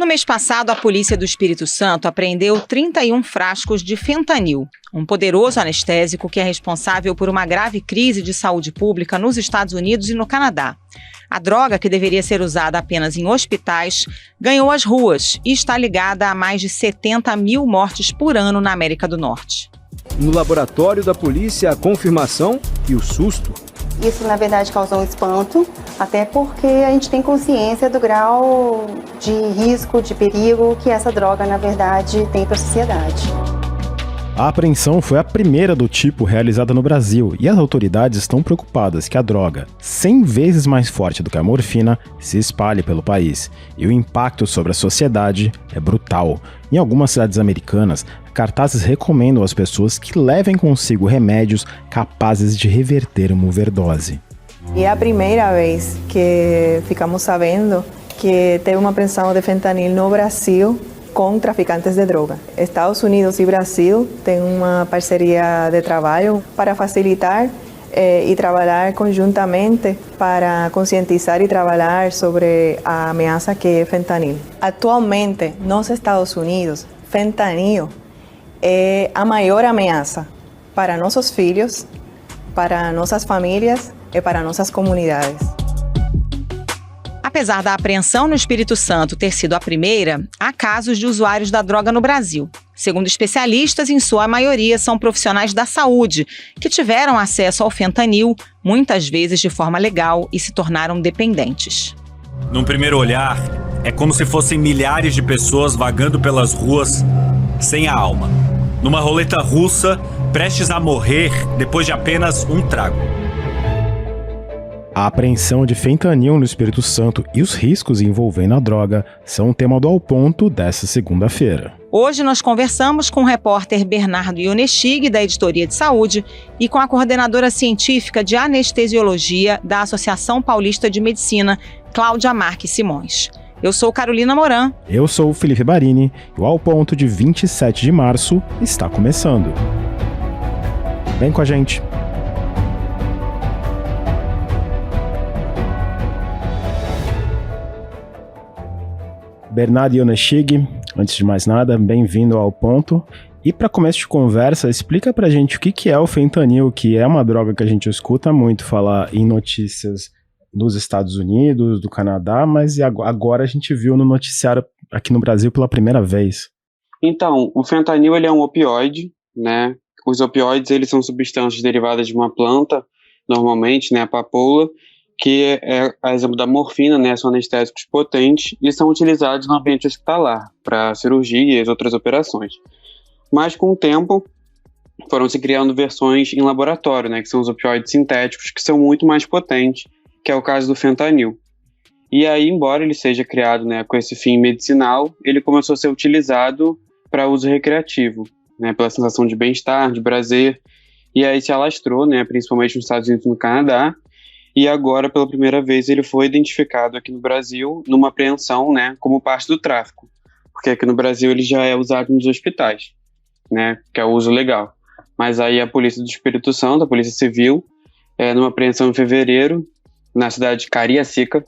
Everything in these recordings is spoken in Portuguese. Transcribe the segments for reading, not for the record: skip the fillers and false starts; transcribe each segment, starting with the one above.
No mês passado, a polícia do Espírito Santo apreendeu 31 frascos de fentanil, um poderoso anestésico que é responsável por uma grave crise de saúde pública nos Estados Unidos e no Canadá. A droga, que deveria ser usada apenas em hospitais, ganhou as ruas e está ligada a mais de 70 mil mortes por ano na América do Norte. No laboratório da polícia, a confirmação e o susto. Isso, na verdade, causou um espanto, até porque a gente tem consciência do grau de risco, de perigo que essa droga, na verdade, tem para a sociedade. A apreensão foi a primeira do tipo realizada no Brasil e as autoridades estão preocupadas que a droga, 100 vezes mais forte do que a morfina, se espalhe pelo país. E o impacto sobre a sociedade é brutal. Em algumas cidades americanas, cartazes recomendam às pessoas que levem consigo remédios capazes de reverter uma overdose. E é a primeira vez que ficamos sabendo que teve uma apreensão de fentanil no Brasil com traficantes de droga. Estados Unidos e Brasil têm uma parceria de trabalho para facilitar e trabalhar conjuntamente para conscientizar e trabalhar sobre a ameaça que é fentanil. Atualmente, nos Estados Unidos, fentanil é a maior ameaça para nossos filhos, para nossas famílias e para nossas comunidades. Apesar da apreensão no Espírito Santo ter sido a primeira, há casos de usuários da droga no Brasil. Segundo especialistas, em sua maioria são profissionais da saúde, que tiveram acesso ao fentanil, muitas vezes de forma legal, e se tornaram dependentes. Num primeiro olhar, é como se fossem milhares de pessoas vagando pelas ruas sem a alma, numa roleta russa, prestes a morrer depois de apenas um trago. A apreensão de fentanil no Espírito Santo e os riscos envolvendo a droga são o tema do Ao Ponto desta segunda-feira. Hoje nós conversamos com o repórter Bernardo Ionechig, da Editoria de Saúde, e com a coordenadora científica de anestesiologia da Associação Paulista de Medicina, Cláudia Marques Simões. Eu sou Carolina Moran. Eu sou o Felipe Barini e o Ao Ponto de 27 de março está começando. Vem com a gente. Bernardo Ionechig, antes de mais nada, bem-vindo ao Ponto. E para começo de conversa, explica pra gente o que é o fentanil, que é uma droga que a gente escuta muito falar em notícias nos Estados Unidos, do Canadá, mas agora a gente viu no noticiário aqui no Brasil pela primeira vez. Então, o fentanil ele é um opioide, né? Os opioides eles são substâncias derivadas de uma planta, normalmente, né, a papoula, que é a exemplo da morfina, né, são anestésicos potentes e são utilizados no ambiente hospitalar para cirurgias e outras operações. Mas com o tempo foram se criando versões em laboratório, né, que são os opioides sintéticos, que são muito mais potentes, que é o caso do fentanil. E aí, embora ele seja criado, né, com esse fim medicinal, ele começou a ser utilizado para uso recreativo, né, pela sensação de bem-estar, de prazer, e aí se alastrou, né, principalmente nos Estados Unidos e no Canadá. E agora, pela primeira vez, ele foi identificado aqui no Brasil numa apreensão, né, como parte do tráfico. Porque aqui no Brasil ele já é usado nos hospitais, né, que é o uso legal. Mas aí a Polícia do Espírito Santo, a Polícia Civil, numa apreensão em fevereiro, na cidade de Cariacica,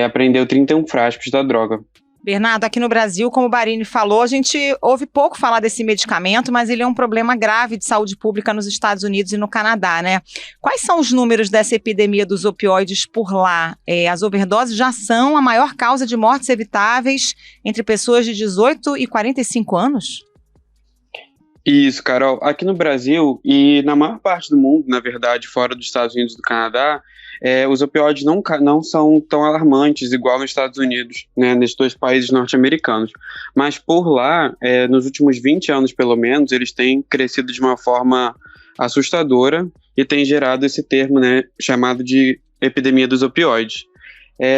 apreendeu 31 frascos da droga. Bernardo, aqui no Brasil, como o Barini falou, a gente ouve pouco falar desse medicamento, mas ele é um problema grave de saúde pública nos Estados Unidos e no Canadá, né? Quais são os números dessa epidemia dos opioides por lá? As overdoses já são a maior causa de mortes evitáveis entre pessoas de 18 e 45 anos? Isso, Carol. Aqui no Brasil e na maior parte do mundo, na verdade, fora dos Estados Unidos e do Canadá, os opioides não são tão alarmantes igual nos Estados Unidos, né, nesses dois países norte-americanos. Mas por lá, nos últimos 20 anos pelo menos, eles têm crescido de uma forma assustadora e têm gerado esse termo, né, chamado de epidemia dos opioides.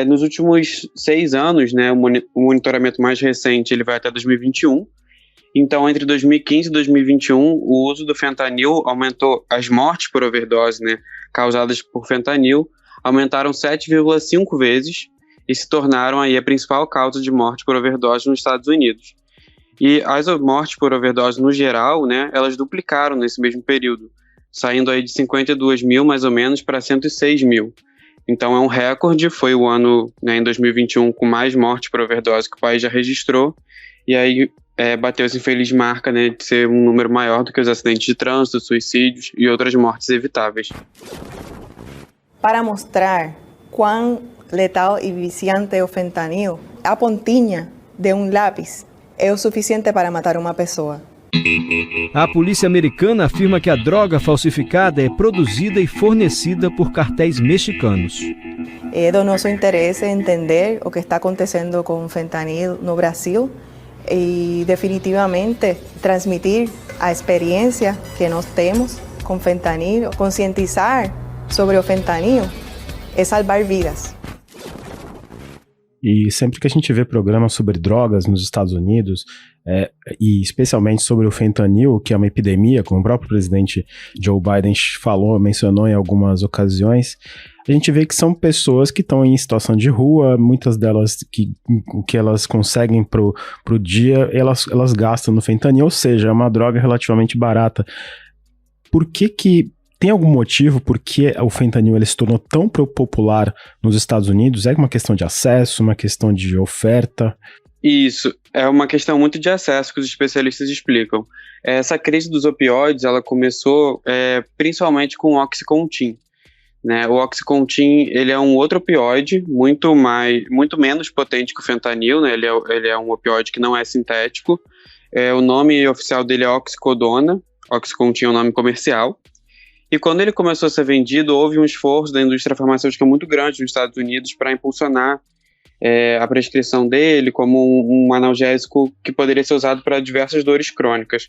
Nos últimos 6 anos, né, o monitoramento mais recente ele vai até 2021. Então, entre 2015 e 2021, o uso do fentanil aumentou, as mortes por overdose, né, causadas por fentanil, aumentaram 7,5 vezes e se tornaram aí a principal causa de morte por overdose nos Estados Unidos. E as mortes por overdose no geral, né, elas duplicaram nesse mesmo período, saindo aí de 52 mil mais ou menos para 106 mil. Então é um recorde, foi o ano, né, em 2021 com mais mortes por overdose que o país já registrou, e aí bateu essa infeliz marca, né, de ser um número maior do que os acidentes de trânsito, suicídios e outras mortes evitáveis. Para mostrar quão letal e viciante é o fentanil, a pontinha de um lápis é o suficiente para matar uma pessoa. A polícia americana afirma que a droga falsificada é produzida e fornecida por cartéis mexicanos. É do nosso interesse entender o que está acontecendo com o fentanil no Brasil e definitivamente transmitir a experiência que nós temos com fentanil, conscientizar sobre o fentanil é salvar vidas. E sempre que a gente vê programas sobre drogas nos Estados Unidos, e especialmente sobre o fentanil, que é uma epidemia, como o próprio presidente Joe Biden mencionou em algumas ocasiões, a gente vê que são pessoas que estão em situação de rua, muitas delas o que elas conseguem pro dia, elas gastam no fentanil, ou seja, é uma droga relativamente barata. Por que tem algum motivo por que o fentanil ele se tornou tão popular nos Estados Unidos? É uma questão de acesso, uma questão de oferta? Isso, é uma questão muito de acesso que os especialistas explicam. Essa crise dos opioides, ela começou principalmente com o Oxycontin, né? O Oxycontin, ele é um outro opioide, muito menos potente que o fentanil, né? Ele é um opioide que não é sintético. O nome oficial dele é oxicodona, Oxycontin é o nome comercial. E quando ele começou a ser vendido, houve um esforço da indústria farmacêutica muito grande nos Estados Unidos para impulsionar a prescrição dele como um analgésico que poderia ser usado para diversas dores crônicas.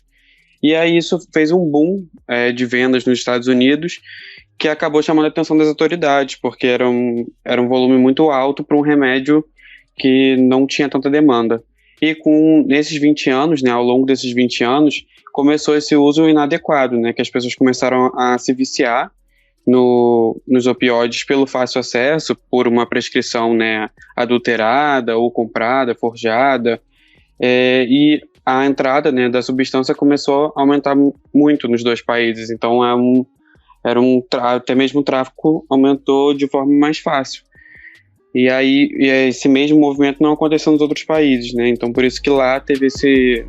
E aí isso fez um boom de vendas nos Estados Unidos, que acabou chamando a atenção das autoridades, porque era um volume muito alto para um remédio que não tinha tanta demanda. E nesses 20 anos, né, ao longo desses 20 anos, começou esse uso inadequado, né, que as pessoas começaram a se viciar nos opioides pelo fácil acesso, por uma prescrição, né, adulterada ou comprada, forjada, e a entrada, né, da substância começou a aumentar muito nos dois países, então até mesmo o tráfico aumentou de forma mais fácil. E aí esse mesmo movimento não aconteceu nos outros países, né, então por isso que lá teve esse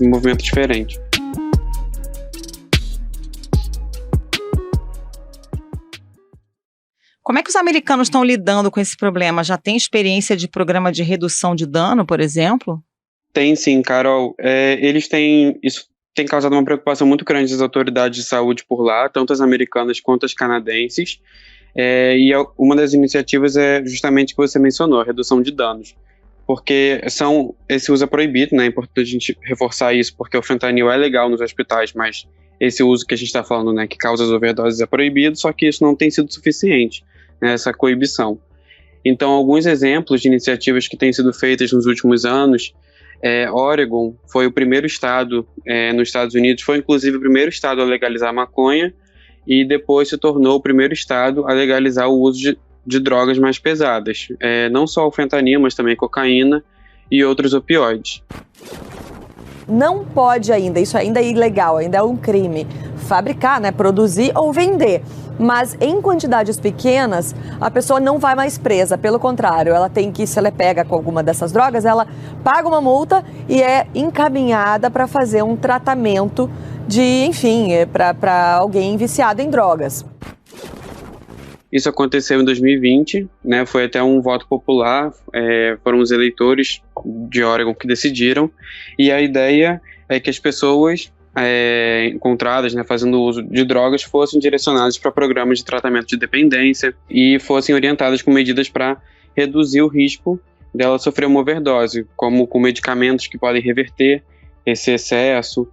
movimento diferente. Como é que os americanos estão lidando com esse problema? Já tem experiência de programa de redução de dano, por exemplo? Tem sim, Carol. Isso tem causado uma preocupação muito grande das autoridades de saúde por lá, tanto as americanas quanto as canadenses. E uma das iniciativas é justamente o que você mencionou, a redução de danos. Porque esse uso é proibido, né? É importante a gente reforçar isso, porque o fentanil é legal nos hospitais, mas esse uso que a gente está falando, né, que causa as overdoses, é proibido, só que isso não tem sido suficiente, né, essa coibição. Então, alguns exemplos de iniciativas que têm sido feitas nos últimos anos, Oregon foi o primeiro estado nos Estados Unidos, foi inclusive o primeiro estado a legalizar a maconha, e depois se tornou o primeiro estado a legalizar o uso de drogas mais pesadas, não só o fentanil, mas também cocaína e outros opioides. Não pode ainda, isso ainda é ilegal, ainda é um crime, fabricar, né, produzir ou vender. Mas em quantidades pequenas, a pessoa não vai mais presa. Pelo contrário, ela tem que, se ela pega com alguma dessas drogas, ela paga uma multa e é encaminhada para fazer um tratamento para alguém viciado em drogas. Isso aconteceu em 2020, né, foi até um voto popular, foram os eleitores de Oregon que decidiram, e a ideia é que as pessoas encontradas, né, fazendo uso de drogas fossem direcionadas para programas de tratamento de dependência e fossem orientadas com medidas para reduzir o risco dela sofrer uma overdose, como com medicamentos que podem reverter esse excesso.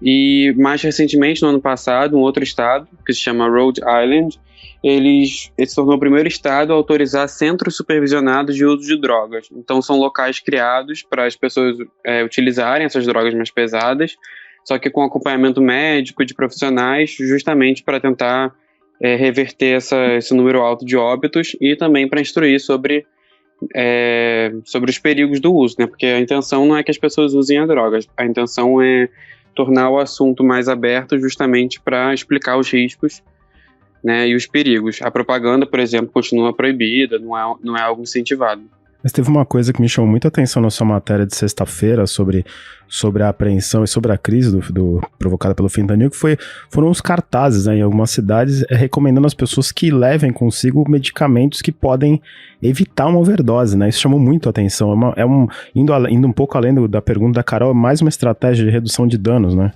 E mais recentemente, no ano passado, um outro estado, que se chama Rhode Island, ele se tornou o primeiro estado a autorizar centros supervisionados de uso de drogas. Então são locais criados para as pessoas utilizarem essas drogas mais pesadas, só que com acompanhamento médico de profissionais, justamente para tentar reverter esse número alto de óbitos e também para instruir sobre os perigos do uso, né? Porque a intenção não é que as pessoas usem a droga, a intenção é tornar o assunto mais aberto justamente para explicar os riscos né, e os perigos. A propaganda, por exemplo, continua proibida, não é algo incentivado. Mas teve uma coisa que me chamou muita atenção na sua matéria de sexta-feira sobre a apreensão e sobre a crise provocada pelo fentanil, que foram os cartazes, né, em algumas cidades recomendando às pessoas que levem consigo medicamentos que podem evitar uma overdose, né? Isso chamou muito a atenção. Indo um pouco além da pergunta da Carol, é mais uma estratégia de redução de danos, né?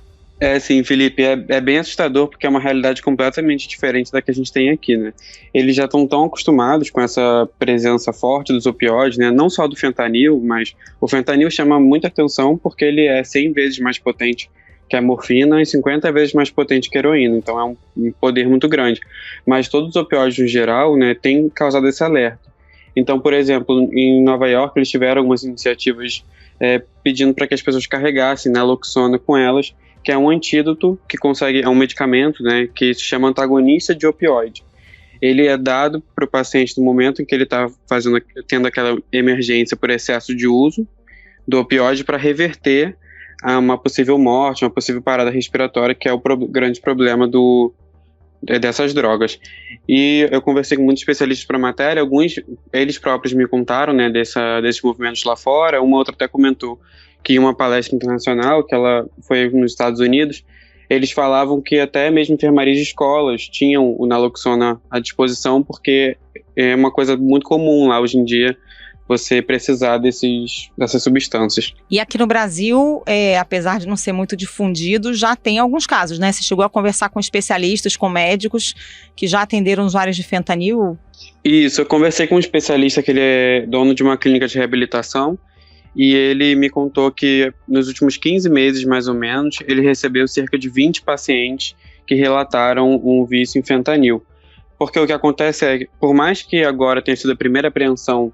Sim, Felipe, é bem assustador porque é uma realidade completamente diferente da que a gente tem aqui, né? Eles já estão tão acostumados com essa presença forte dos opioides, né? Não só do fentanil, mas o fentanil chama muita atenção porque ele é 100 vezes mais potente que a morfina e 50 vezes mais potente que a heroína, então é um poder muito grande. Mas todos os opioides no geral, né, têm causado esse alerta. Então, por exemplo, em Nova York eles tiveram algumas iniciativas pedindo para que as pessoas carregassem naloxona com elas, que é um antídoto é um medicamento, né, que se chama antagonista de opioide. Ele é dado para o paciente no momento em que ele está tendo aquela emergência por excesso de uso do opioide para reverter a uma possível morte, uma possível parada respiratória, que é o grande problema dessas drogas. E eu conversei com muitos especialistas para a matéria, alguns eles próprios me contaram, né, desses movimentos lá fora, uma outra até comentou que em uma palestra internacional, que ela foi nos Estados Unidos, eles falavam que até mesmo enfermarias de escolas tinham o naloxona à disposição, porque é uma coisa muito comum lá hoje em dia, você precisar dessas substâncias. E aqui no Brasil, apesar de não ser muito difundido, já tem alguns casos, né? Você chegou a conversar com especialistas, com médicos que já atenderam usuários de fentanil? Isso, eu conversei com um especialista que ele é dono de uma clínica de reabilitação, e ele me contou que nos últimos 15 meses, mais ou menos, ele recebeu cerca de 20 pacientes que relataram um vício em fentanil. Porque o que acontece é que, por mais que agora tenha sido a primeira apreensão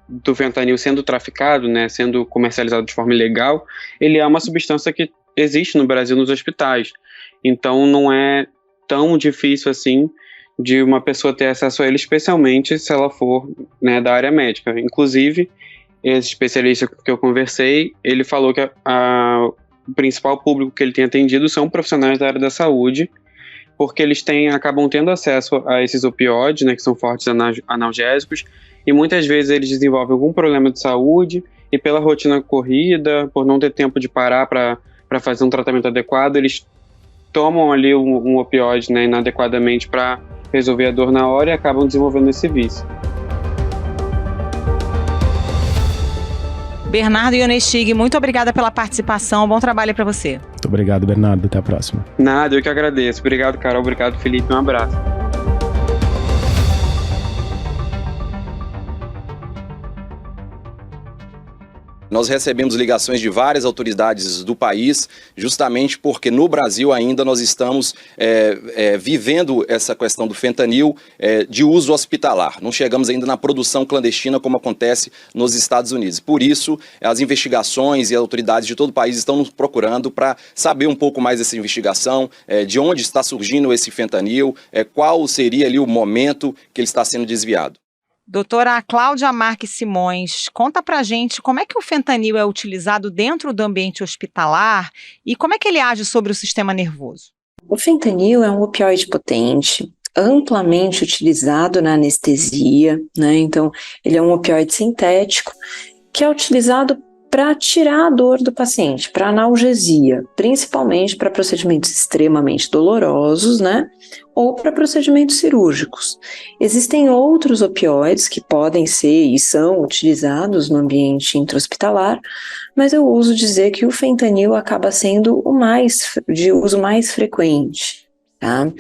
do fentanil sendo traficado, né, sendo comercializado de forma ilegal, ele é uma substância que existe no Brasil nos hospitais. Então não é tão difícil assim de uma pessoa ter acesso a ele, especialmente se ela for, né, da área médica. Inclusive, esse especialista que eu conversei, ele falou que o principal público que ele tem atendido são profissionais da área da saúde, porque eles acabam tendo acesso a esses opioides, né, que são fortes analgésicos, e muitas vezes eles desenvolvem algum problema de saúde, e pela rotina corrida, por não ter tempo de parar para fazer um tratamento adequado, eles tomam ali um opioide, né, inadequadamente para resolver a dor na hora e acabam desenvolvendo esse vício. Bernardo Ionestig, muito obrigada pela participação, bom trabalho para você. Muito obrigado, Bernardo, até a próxima. Nada, eu que agradeço. Obrigado, Carol, obrigado, Felipe, um abraço. Nós recebemos ligações de várias autoridades do país, justamente porque no Brasil ainda nós estamos vivendo essa questão do fentanil de uso hospitalar. Não chegamos ainda na produção clandestina como acontece nos Estados Unidos. Por isso, as investigações e as autoridades de todo o país estão nos procurando para saber um pouco mais dessa investigação, de onde está surgindo esse fentanil, qual seria ali o momento que ele está sendo desviado. Doutora Cláudia Marques Simões, conta pra gente como é que o fentanil é utilizado dentro do ambiente hospitalar e como é que ele age sobre o sistema nervoso. O fentanil é um opioide potente, amplamente utilizado na anestesia, né? Então, ele é um opioide sintético que é utilizado para tirar a dor do paciente, para analgesia, principalmente para procedimentos extremamente dolorosos, né? Ou para procedimentos cirúrgicos. Existem outros opioides que podem ser e são utilizados no ambiente intra-hospitalar, mas eu ouso dizer que o fentanil acaba sendo o de uso mais frequente, tá?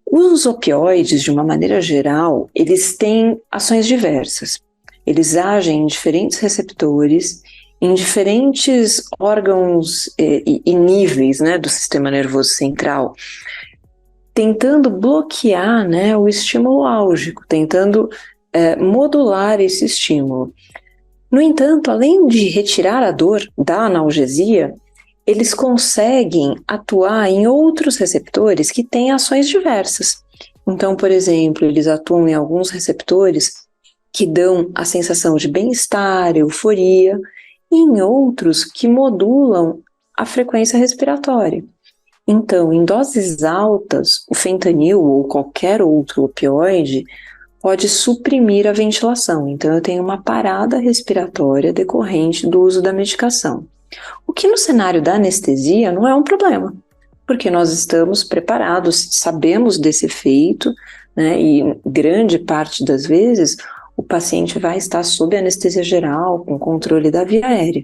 Os opioides, de uma maneira geral, eles têm ações diversas. Eles agem em diferentes receptores, em diferentes órgãos e níveis, né, do sistema nervoso central, tentando bloquear, né, o estímulo álgico, tentando modular esse estímulo. No entanto, além de retirar a dor da analgesia, eles conseguem atuar em outros receptores que têm ações diversas. Então, por exemplo, eles atuam em alguns receptores que dão a sensação de bem-estar, euforia, e em outros que modulam a frequência respiratória. Então, em doses altas, o fentanil ou qualquer outro opioide pode suprimir a ventilação. Então, eu tenho uma parada respiratória decorrente do uso da medicação. O que no cenário da anestesia não é um problema, porque nós estamos preparados, sabemos desse efeito, né, e grande parte das vezes o paciente vai estar sob anestesia geral, com controle da via aérea.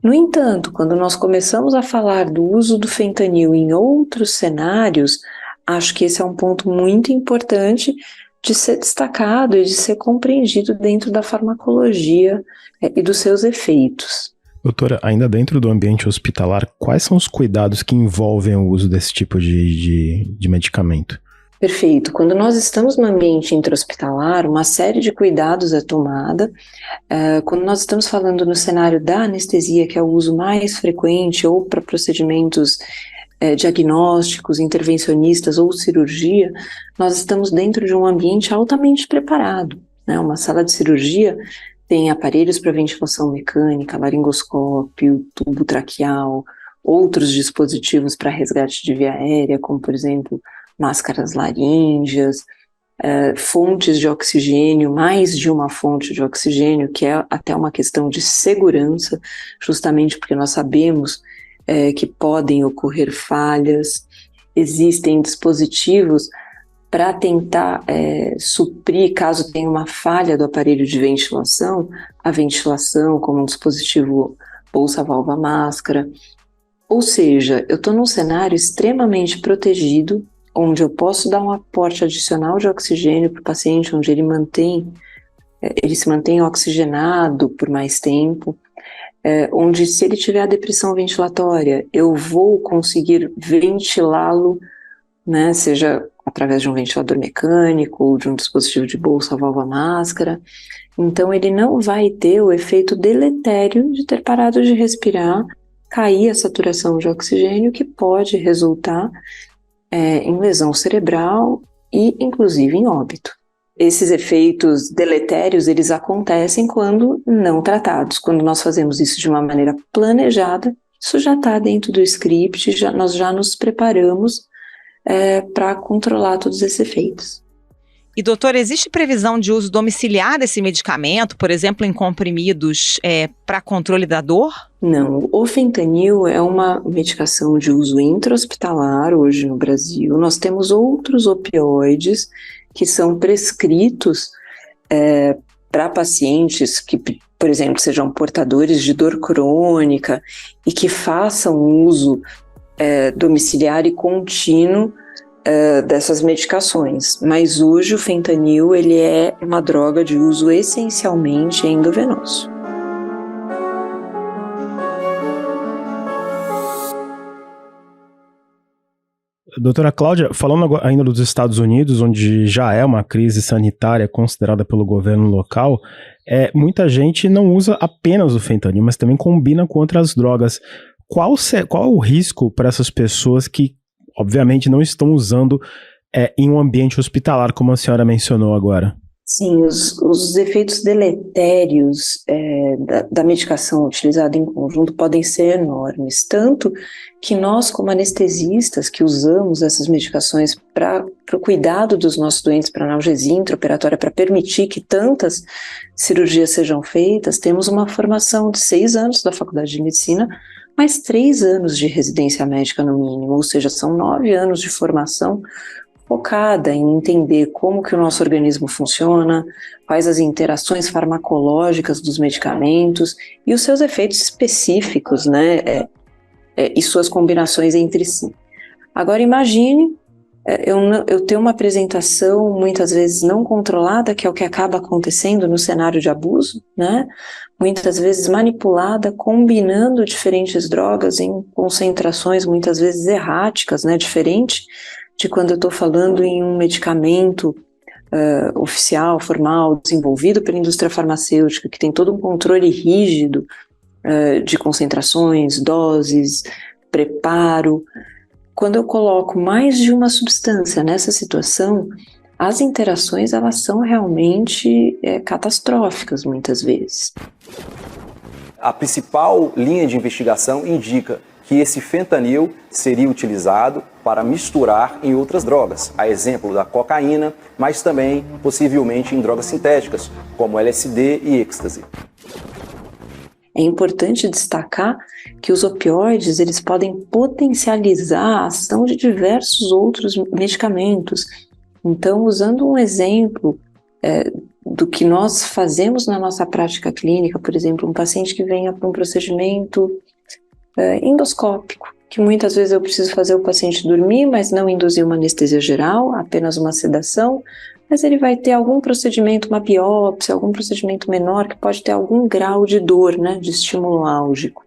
No entanto, quando nós começamos a falar do uso do fentanil em outros cenários, acho que esse é um ponto muito importante de ser destacado e de ser compreendido dentro da farmacologia e dos seus efeitos. Doutora, ainda dentro do ambiente hospitalar, quais são os cuidados que envolvem o uso desse tipo de medicamento? Perfeito. Quando nós estamos no ambiente intra-hospitalar, uma série de cuidados é tomada. Quando nós estamos falando no cenário da anestesia, que é o uso mais frequente, ou para procedimentos diagnósticos, intervencionistas ou cirurgia, nós estamos dentro de um ambiente altamente preparado, né? Uma sala de cirurgia tem aparelhos para ventilação mecânica, laringoscópio, tubo traqueal, outros dispositivos para resgate de via aérea, como, por exemplo, máscaras laríngeas, fontes de oxigênio, mais de uma fonte de oxigênio, que é até uma questão de segurança, justamente porque nós sabemos que podem ocorrer falhas. Existem dispositivos para tentar suprir, caso tenha uma falha do aparelho de ventilação, a ventilação como um dispositivo bolsa-válvula-máscara. Ou seja, eu estou num cenário extremamente protegido, onde eu posso dar um aporte adicional de oxigênio para o paciente, onde ele se mantém oxigenado por mais tempo, onde se ele tiver a depressão ventilatória, eu vou conseguir ventilá-lo, né, seja através de um ventilador mecânico ou de um dispositivo de bolsa, válvula, máscara. Então ele não vai ter o efeito deletério de ter parado de respirar, cair a saturação de oxigênio, que pode resultar em lesão cerebral e, inclusive, em óbito. Esses efeitos deletérios, eles acontecem quando não tratados. Quando nós fazemos isso de uma maneira planejada, isso já está dentro do script, nós já nos preparamos para controlar todos esses efeitos. E, doutor, existe previsão de uso domiciliar desse medicamento, por exemplo, em comprimidos para controle da dor? Não, o fentanil é uma medicação de uso intra-hospitalar hoje no Brasil. Nós temos outros opioides que são prescritos para pacientes que, por exemplo, sejam portadores de dor crônica e que façam uso domiciliar e contínuo dessas medicações, mas hoje o fentanil ele é uma droga de uso essencialmente endovenoso. Doutora Cláudia, falando ainda dos Estados Unidos, onde já é uma crise sanitária considerada pelo governo local, muita gente não usa apenas o fentanil, mas também combina com outras drogas. Qual o risco para essas pessoas que obviamente não estão usando em um ambiente hospitalar, como a senhora mencionou agora? Sim, os efeitos deletérios da medicação utilizada em conjunto podem ser enormes, tanto que nós, como anestesistas, que usamos essas medicações para o cuidado dos nossos doentes, para analgesia intraoperatória, para permitir que tantas cirurgias sejam feitas, temos uma formação de 6 anos da Faculdade de Medicina, mais 3 anos de residência médica no mínimo, ou seja, são 9 anos de formação focada em entender como que o nosso organismo funciona, quais as interações farmacológicas dos medicamentos e os seus efeitos específicos, né, e suas combinações entre si. Agora imagine eu ter uma apresentação muitas vezes não controlada, que é o que acaba acontecendo no cenário de abuso, né? Muitas vezes manipulada, combinando diferentes drogas em concentrações muitas vezes erráticas, né? Diferente de quando eu estou falando em um medicamento oficial, formal, desenvolvido pela indústria farmacêutica, que tem todo um controle rígido de concentrações, doses, preparo. Quando eu coloco mais de uma substância nessa situação, as interações elas são realmente catastróficas muitas vezes. A principal linha de investigação indica que esse fentanil seria utilizado para misturar em outras drogas, a exemplo da cocaína, mas também possivelmente em drogas sintéticas, como LSD e êxtase. É importante destacar que os opioides eles podem potencializar a ação de diversos outros medicamentos. Então, usando um exemplo do que nós fazemos na nossa prática clínica, por exemplo, um paciente que venha para um procedimento endoscópico, que muitas vezes eu preciso fazer o paciente dormir, mas não induzir uma anestesia geral, apenas uma sedação, mas ele vai ter algum procedimento, uma biópsia, algum procedimento menor que pode ter algum grau de dor, né, de estímulo álgico.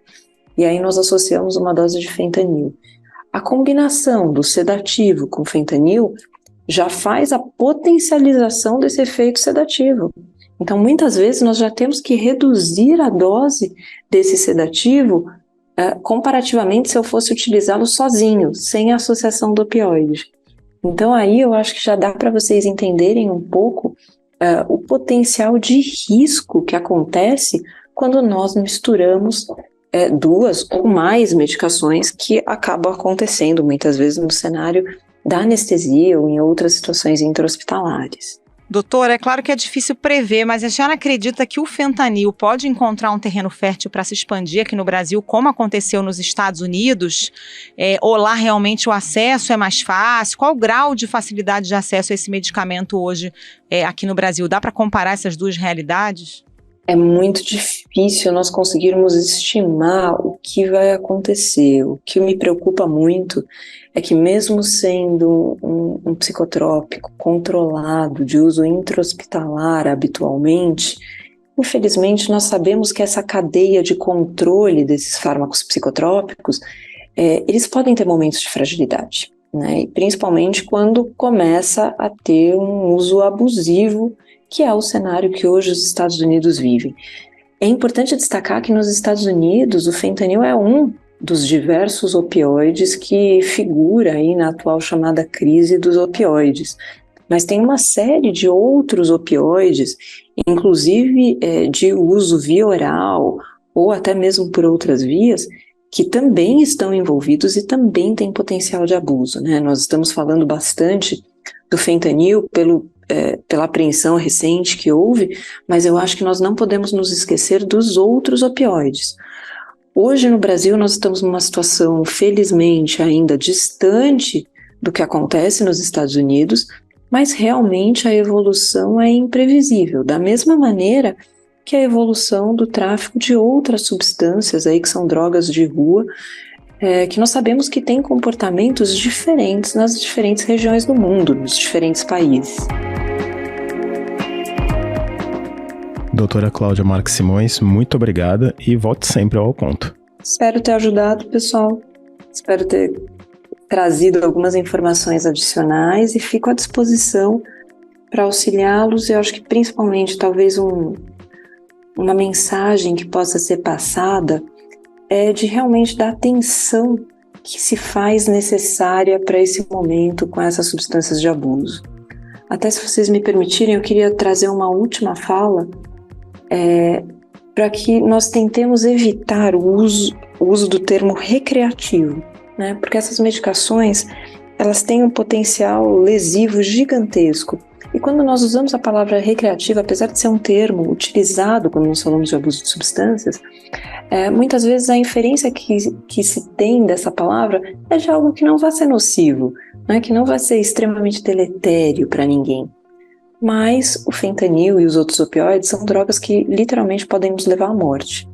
E aí nós associamos uma dose de fentanil. A combinação do sedativo com fentanil já faz a potencialização desse efeito sedativo. Então, muitas vezes nós já temos que reduzir a dose desse sedativo comparativamente se eu fosse utilizá-lo sozinho, sem a associação do opioide. Então aí eu acho que já dá para vocês entenderem um pouco o potencial de risco que acontece quando nós misturamos duas ou mais medicações que acabam acontecendo muitas vezes no cenário da anestesia ou em outras situações intra-hospitalares. Doutora, é claro que é difícil prever, mas a senhora acredita que o fentanil pode encontrar um terreno fértil para se expandir aqui no Brasil, como aconteceu nos Estados Unidos? Ou lá realmente o acesso é mais fácil? Qual o grau de facilidade de acesso a esse medicamento hoje aqui no Brasil? Dá para comparar essas duas realidades? É muito difícil nós conseguirmos estimar o que vai acontecer. O que me preocupa muito é que mesmo sendo um psicotrópico controlado, de uso intra-hospitalar habitualmente, infelizmente nós sabemos que essa cadeia de controle desses fármacos psicotrópicos, eles podem ter momentos de fragilidade, né? E principalmente quando começa a ter um uso abusivo, que é o cenário que hoje os Estados Unidos vivem. É importante destacar que nos Estados Unidos o fentanil é um dos diversos opioides que figura aí na atual chamada crise dos opioides. Mas tem uma série de outros opioides, inclusive de uso via oral ou até mesmo por outras vias, que também estão envolvidos e também têm potencial de abuso, né? Nós estamos falando bastante do fentanil pela apreensão recente que houve, mas eu acho que nós não podemos nos esquecer dos outros opioides. Hoje no Brasil nós estamos numa situação, felizmente, ainda distante do que acontece nos Estados Unidos, mas realmente a evolução é imprevisível, da mesma maneira que a evolução do tráfico de outras substâncias, aí, que são drogas de rua, que nós sabemos que tem comportamentos diferentes nas diferentes regiões do mundo, nos diferentes países. Doutora Cláudia Marques Simões, muito obrigada e volte sempre ao Conto. Espero ter ajudado, pessoal. Espero ter trazido algumas informações adicionais e fico à disposição para auxiliá-los. Eu acho que principalmente talvez uma mensagem que possa ser passada é de realmente dar atenção que se faz necessária para esse momento com essas substâncias de abuso. Até se vocês me permitirem, eu queria trazer uma última fala para que nós tentemos evitar o uso do termo recreativo, né? Porque essas medicações, elas têm um potencial lesivo gigantesco. E quando nós usamos a palavra recreativa, apesar de ser um termo utilizado quando nós falamos de abuso de substâncias, muitas vezes a inferência que se tem dessa palavra é de algo que não vai ser nocivo, né? Que não vai ser extremamente deletério para ninguém. Mas o fentanil e os outros opioides são drogas que literalmente podem nos levar à morte.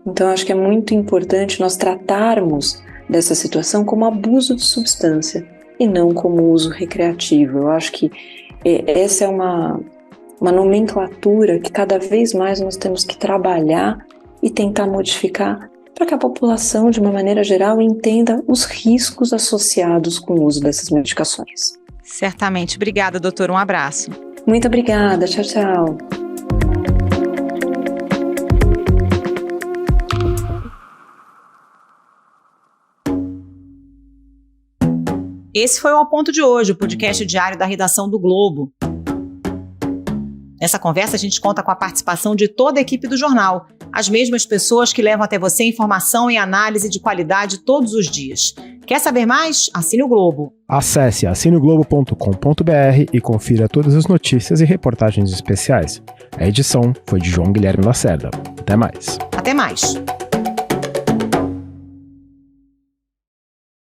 Então acho que é muito importante nós tratarmos dessa situação como abuso de substância e não como uso recreativo. Eu acho que essa é uma nomenclatura que cada vez mais nós temos que trabalhar e tentar modificar para que a população, de uma maneira geral, entenda os riscos associados com o uso dessas medicações. Certamente. Obrigada, doutora. Um abraço. Muito obrigada. Tchau, tchau. Esse foi o Ao Ponto de hoje, o podcast diário da redação do Globo. Nessa conversa, a gente conta com a participação de toda a equipe do jornal, as mesmas pessoas que levam até você informação e análise de qualidade todos os dias. Quer saber mais? Assine o Globo. Acesse assineglobo.com.br e confira todas as notícias e reportagens especiais. A edição foi de João Guilherme Lacerda. Até mais. Até mais.